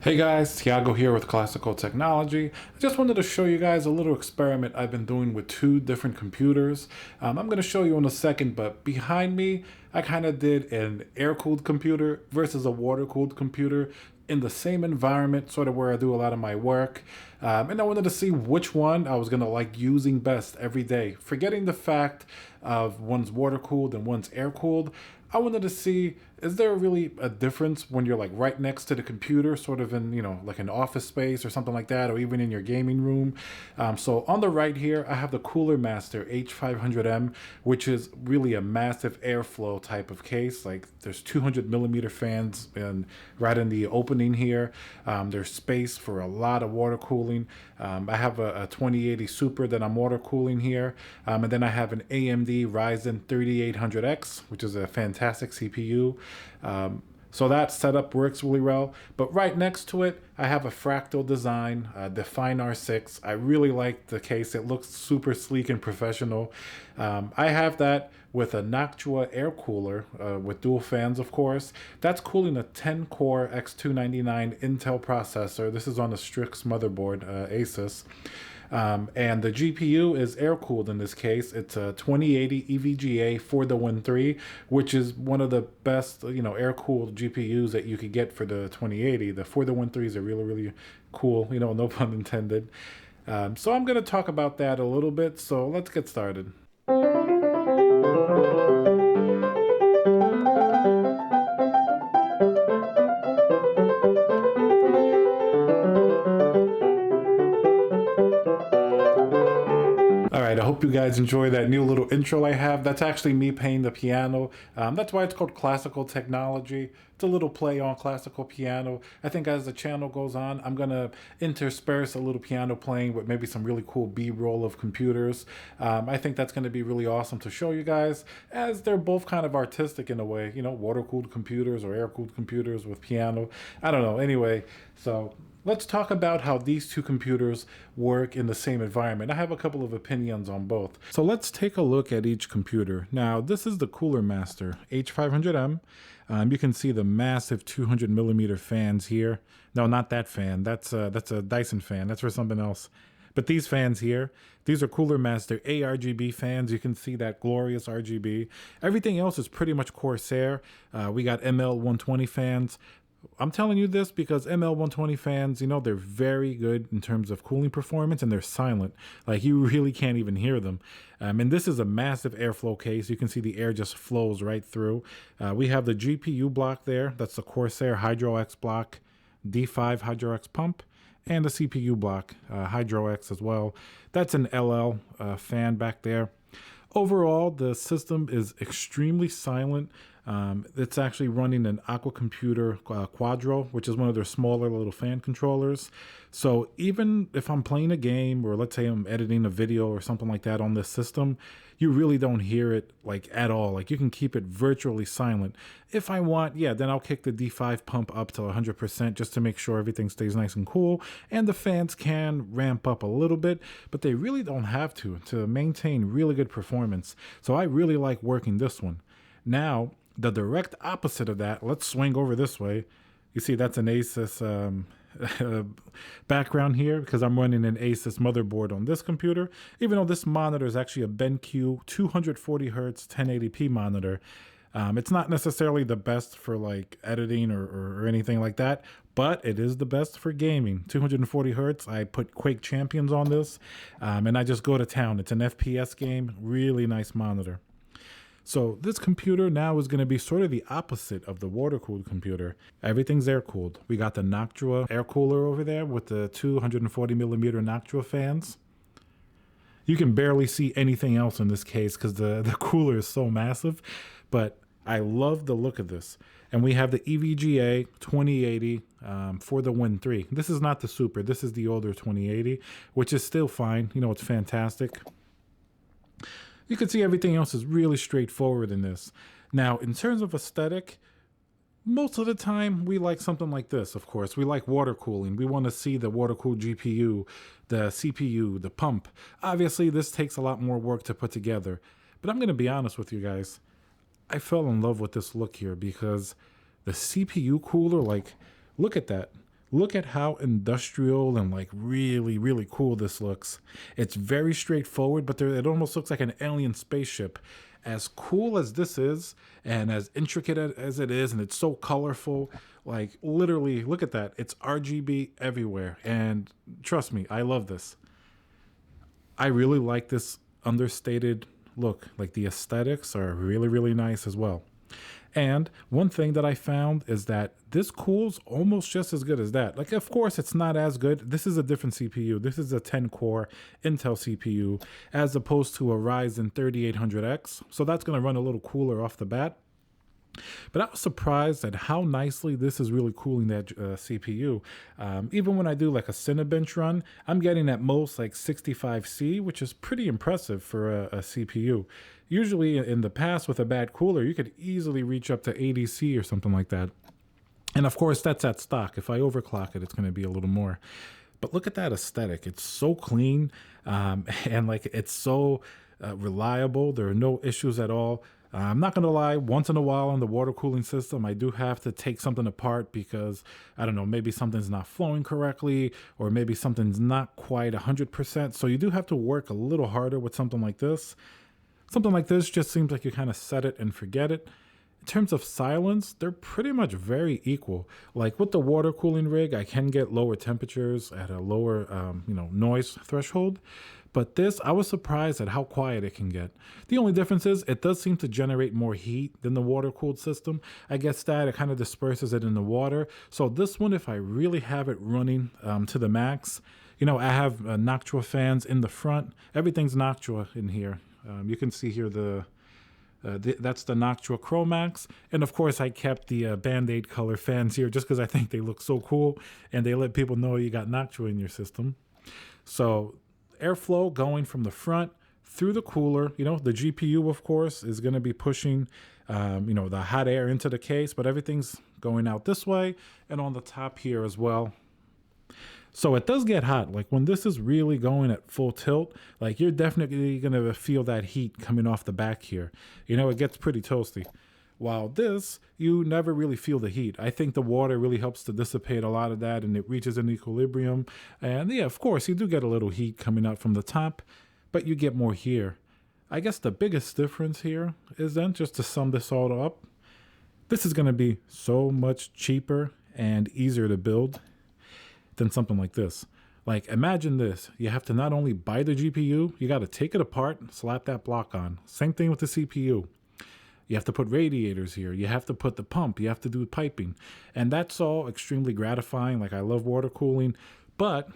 Hey guys, Tiago here with Classical Technology. I just wanted to show you guys a little experiment I've been doing with two different computers. I'm going to show you in a second, but behind me, I kind of did an air-cooled computer versus a water-cooled computer in the same environment, sort of where I do a lot of my work. And I wanted to see which one I was going to like using best every day. Forgetting the fact of one's water-cooled and one's air-cooled, I wanted to see, is there really a difference when you're like right next to the computer, sort of in, like an office space or something like that, or even in your gaming room? So on the right here, I have the Cooler Master H500M, which is really a massive airflow type of case. Like there's 200 millimeter fans and right in the opening here. There's space for a lot of water cooling. I have a 2080 Super that I'm water cooling here. And then I have an AMD Ryzen 3800X, which is a fantastic CPU. So that setup works really well. But right next to it, I have a Fractal Design Define R6. I really like the case. It looks super sleek and professional. I have that with a Noctua air cooler with dual fans, of course. That's cooling a 10-core X299 Intel processor. This is on a Strix motherboard, Asus. And the GPU is air cooled in this case. It's a 2080 EVGA for the Win 3, which is one of the best, air cooled GPUs that you could get for the 2080. The for the Win 3s are really, really cool, no pun intended. So I'm going to talk about that a little bit. So let's get started. All right, I hope you guys enjoy that new little intro I have. That's actually me playing the piano. That's why it's called Classical Technology. It's a little play on classical piano. I think as the channel goes on, I'm going to intersperse a little piano playing with maybe some really cool B-roll of computers. I think that's going to be really awesome to show you guys, as they're both kind of artistic in a way, water-cooled computers or air-cooled computers with piano. I don't know. Anyway, so let's talk about how these two computers work in the same environment. I have a couple of opinions on both. So let's take a look at each computer. Now, this is the Cooler Master H500M. You can see the massive 200 millimeter fans here. No, not that fan. That's a Dyson fan. That's for something else. But these fans here, these are Cooler Master ARGB fans. You can see that glorious RGB. Everything else is pretty much Corsair. We got ML120 fans. I'm telling you this because ML120 fans, they're very good in terms of cooling performance, and they're silent. Like, you really can't even hear them. And this is a massive airflow case. You can see the air just flows right through. We have the GPU block there. That's the Corsair Hydro X block, D5 Hydro X pump, and the CPU block, Hydro X as well. That's an LL fan back there. Overall, the system is extremely silent. It's actually running an Aqua Computer Quadro, which is one of their smaller little fan controllers. So even if I'm playing a game, or let's say I'm editing a video or something like that on this system, you really don't hear it like at all. Like, you can keep it virtually silent. If I want, then I'll kick the D5 pump up to 100% just to make sure everything stays nice and cool. And the fans can ramp up a little bit, but they really don't have to maintain really good performance. So I really like working this one. Now, the direct opposite of that, let's swing over this way. You see that's an Asus background here, because I'm running an Asus motherboard on this computer, even though this monitor is actually a BenQ 240 hertz 1080p monitor. It's not necessarily the best for like editing or anything like that, but it is the best for gaming. 240 hertz. I put Quake Champions on this, and I just go to town. It's an FPS game. Really nice monitor. So this computer now is going to be sort of the opposite of the water-cooled computer. Everything's air-cooled. We got the Noctua air cooler over there with the 240 millimeter Noctua fans. You can barely see anything else in this case because the cooler is so massive, but I love the look of this. And we have the EVGA 2080 for the Win 3. This is not the Super. This is the older 2080, which is still fine. It's fantastic. You can see everything else is really straightforward in this. Now, in terms of aesthetic, most of the time we like something like this, of course. We like water cooling. We want to see the water-cooled GPU, the CPU, the pump. Obviously, this takes a lot more work to put together. But I'm going to be honest with you guys. I fell in love with this look here because the CPU cooler, like, look at that. Look at how industrial and like really, really cool this looks. It's very straightforward, but it almost looks like an alien spaceship. As cool as this is, and as intricate as it is, and it's so colorful, like literally, look at that. It's RGB everywhere. And trust me, I love this. I really like this understated look. Like the aesthetics are really, really nice as well. And one thing that I found is that this cools almost just as good as that. Like, of course, it's not as good. This is a different CPU. This is a 10 core Intel CPU as opposed to a Ryzen 3800X. So that's going to run a little cooler off the bat. But I was surprised at how nicely this is really cooling that CPU. Even when I do like a Cinebench run, I'm getting at most like 65C, which is pretty impressive for a CPU. Usually in the past with a bad cooler, you could easily reach up to 80C or something like that. And of course, that's at stock. If I overclock it, it's going to be a little more. But look at that aesthetic. It's so clean and like it's so reliable. There are no issues at all. I'm not going to lie, once in a while on the water cooling system, I do have to take something apart because, I don't know, maybe something's not flowing correctly or maybe something's not quite 100%. So you do have to work a little harder with something like this. Something like this just seems like you kind of set it and forget it. In terms of silence, they're pretty much very equal. Like with the water cooling rig, I can get lower temperatures at a lower, noise threshold. But this, I was surprised at how quiet it can get. The only difference is it does seem to generate more heat than the water-cooled system. I guess that it kind of disperses it in the water. So this one, if I really have it running to the max, I have Noctua fans in the front. Everything's Noctua in here. You can see here that's the Noctua Chromax. And of course, I kept the Band-Aid color fans here just because I think they look so cool and they let people know you got Noctua in your system. So airflow going from the front through the cooler. The GPU, of course, is going to be pushing, the hot air into the case, but everything's going out this way and on the top here as well. So it does get hot. Like when this is really going at full tilt, like you're definitely going to feel that heat coming off the back here. It gets pretty toasty. While this, you never really feel the heat. I think the water really helps to dissipate a lot of that and it reaches an equilibrium. And yeah, of course, you do get a little heat coming out from the top, but you get more here. I guess the biggest difference here is then, just to sum this all up, this is going to be so much cheaper and easier to build than something like this. Like imagine this, you have to not only buy the GPU, you got to take it apart, slap that block on. Same thing with the CPU. You have to put radiators here. You have to put the pump. You have to do piping. And that's all extremely gratifying. Like I love water cooling, but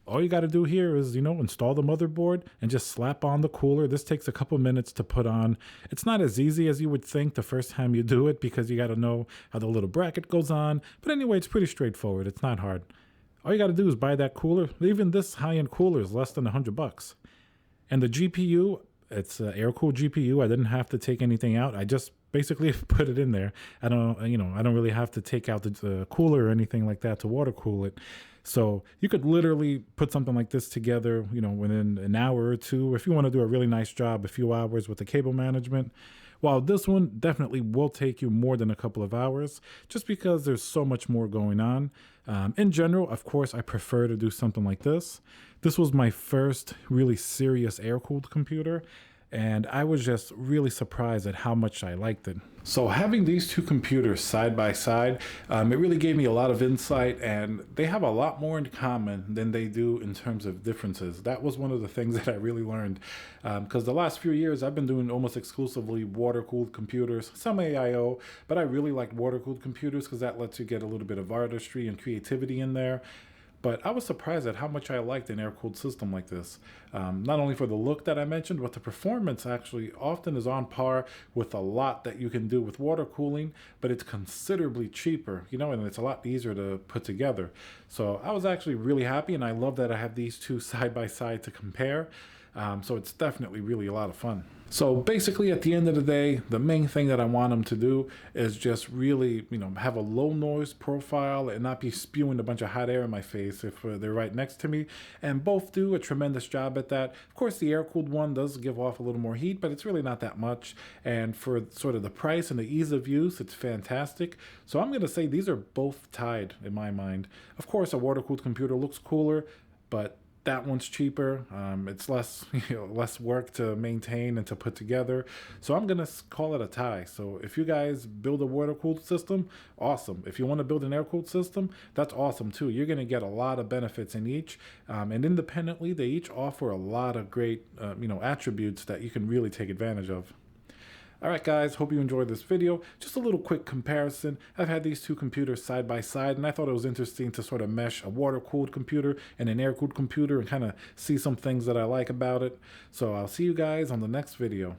all you got to do here is, install the motherboard and just slap on the cooler. This takes a couple minutes to put on. It's not as easy as you would think the first time you do it because you got to know how the little bracket goes on. But anyway, it's pretty straightforward. It's not hard. All you got to do is buy that cooler. Even this high-end cooler is less than $100. And the GPU, it's an air-cooled GPU. I didn't have to take anything out. I just basically put it in there. I don't really have to take out the cooler or anything like that to water cool it. So you could literally put something like this together, within an hour or two. If you want to do a really nice job, a few hours with the cable management. While this one definitely will take you more than a couple of hours, just because there's so much more going on. In general, of course, I prefer to do something like this. This was my first really serious air-cooled computer, and I was just really surprised at how much I liked it. So having these two computers side by side, it really gave me a lot of insight, and they have a lot more in common than they do in terms of differences. That was one of the things that I really learned, because the last few years I've been doing almost exclusively water-cooled computers, some AIO, but I really like water-cooled computers because that lets you get a little bit of artistry and creativity in there. But I was surprised at how much I liked an air-cooled system like this. Not only for the look that I mentioned, but the performance actually often is on par with a lot that you can do with water cooling, but it's considerably cheaper, and it's a lot easier to put together. So I was actually really happy, and I love that I have these two side by side to compare. So it's definitely really a lot of fun. So basically, at the end of the day, the main thing that I want them to do is just really, have a low noise profile and not be spewing a bunch of hot air in my face if they're right next to me. And both do a tremendous job at that. Of course, the air-cooled one does give off a little more heat, but it's really not that much. And for sort of the price and the ease of use, it's fantastic. So I'm going to say these are both tied in my mind. Of course, a water-cooled computer looks cooler, but that one's cheaper. It's less less work to maintain and to put together. So I'm gonna call it a tie. So if you guys build a water cooled system, awesome. If you want to build an air cooled system, that's awesome too. You're gonna get a lot of benefits in each, and independently, they each offer a lot of great attributes that you can really take advantage of. Alright guys, hope you enjoyed this video. Just a little quick comparison. I've had these two computers side by side, and I thought it was interesting to sort of mesh a water-cooled computer and an air-cooled computer and kind of see some things that I like about it. So I'll see you guys on the next video.